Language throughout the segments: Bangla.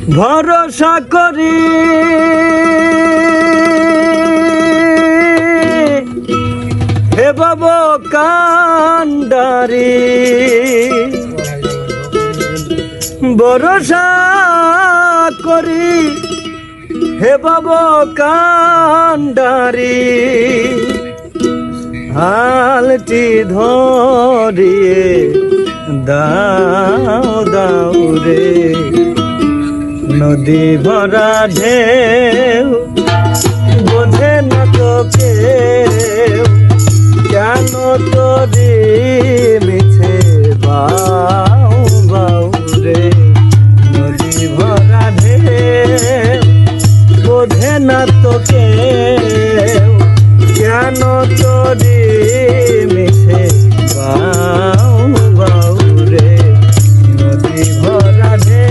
ভরসা করি হে বাবা কান্ডারি ভরসা করি হে বাবা কান্ডারি হালটি ধরিয়ে দাও দাও রে নদী ভরা ঢেউ বোঝে না তো কেউ কেন তোরে মিছে বাউ বাউ রে নদী ভরা ঢেউ বোঝে না তো কেউ কেন তোরে মিছে বাউ বাউ রে নদী ভরা ঢেউ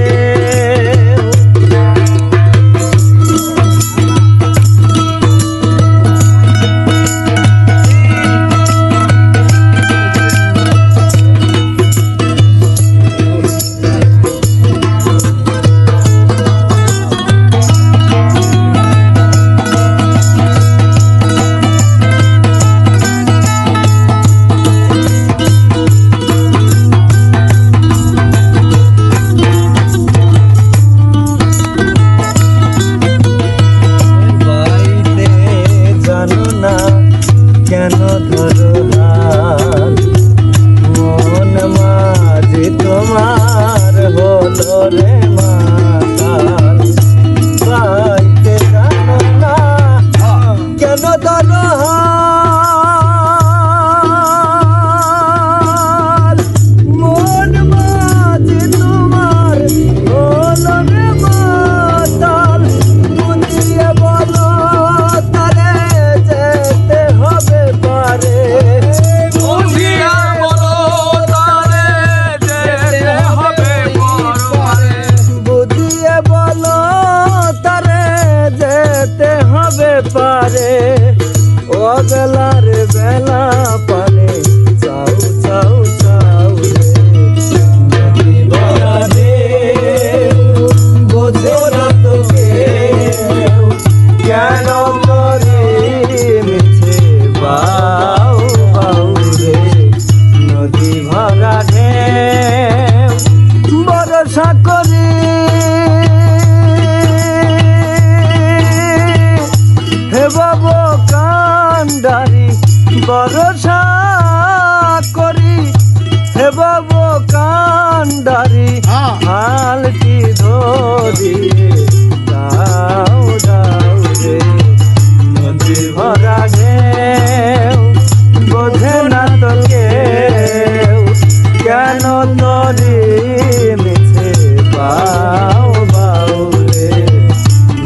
কেন ধরো হাল মন মাঝে তোমার হলো রে মাতাল পাইতে জানো না কেন ধরো হাল মন মাঝে তোমার হলো রে মাতাল বুঝিয়ে বলো তারে যেতে হবে পারে বুঝিয়া বলো তারে যেতে হবে পারে বুঝিয়ে বলো তারে যেতে হবে পারে ও বেলার বেলা পানে চাও চাও চাও রে নদী ভরা ঢেউ বোঝে না তো কেউ কেন করে মিছে বাউ বাউ রে নদী ভরা ঢেউ ভরসা করি হে বাবা কান্ডারি ভরসা করি হে বাবা কান্ডারি হালটি ধরি দাও দাও রে নদী ভরা ঢেউ বোঝে না তো কেউ কেন তোরে মিছে বাউ বাউ রে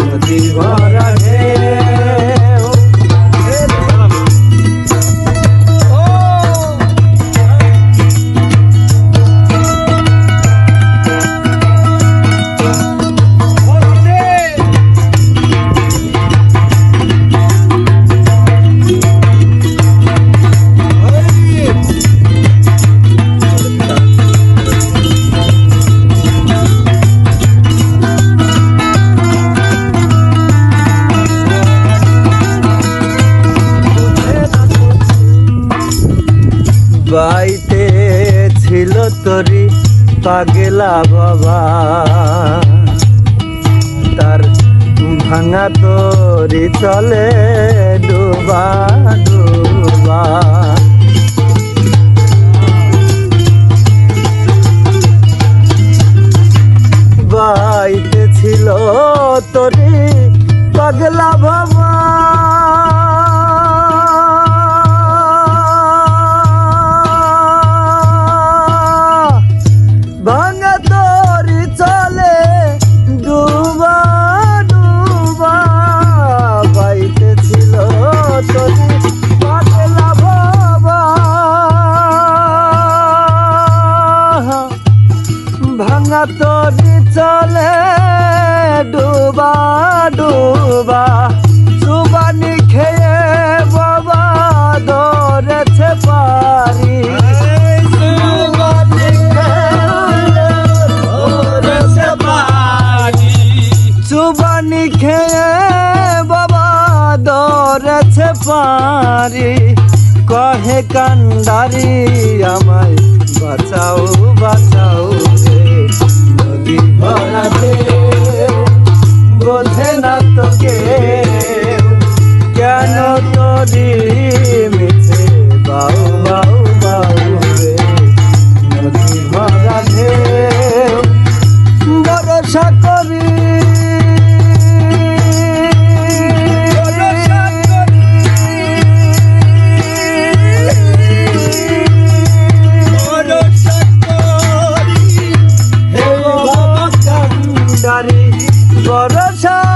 নদী ভরা ঢেউ বাইতে ছিল তোরি পাগলা বাবা তার ভাঙা তোরি চলে ডুবা ডুবা বাইতে ছিল তোরি পাগলা বাবা ভাঙা তোরি চলে ডুবা ডুবা বাইতে ছিল তোরি পাগলা বাবা ভাঙা তোরি চলে ডুবা ডুবা সুবানি খেয়ে বাবা ধরেছে পারি ধরেছে পারি খেয়ে বাবা ধরেছে পারি কহে কান্ডারি আমায় বাঁচাও বাঁচাও রে নদী ভরাতে বোঝে না তোকে কেন তোরি মিছে বাউ বাউ বাউ রে নদী ভরাতে ভরসা করি ভরসা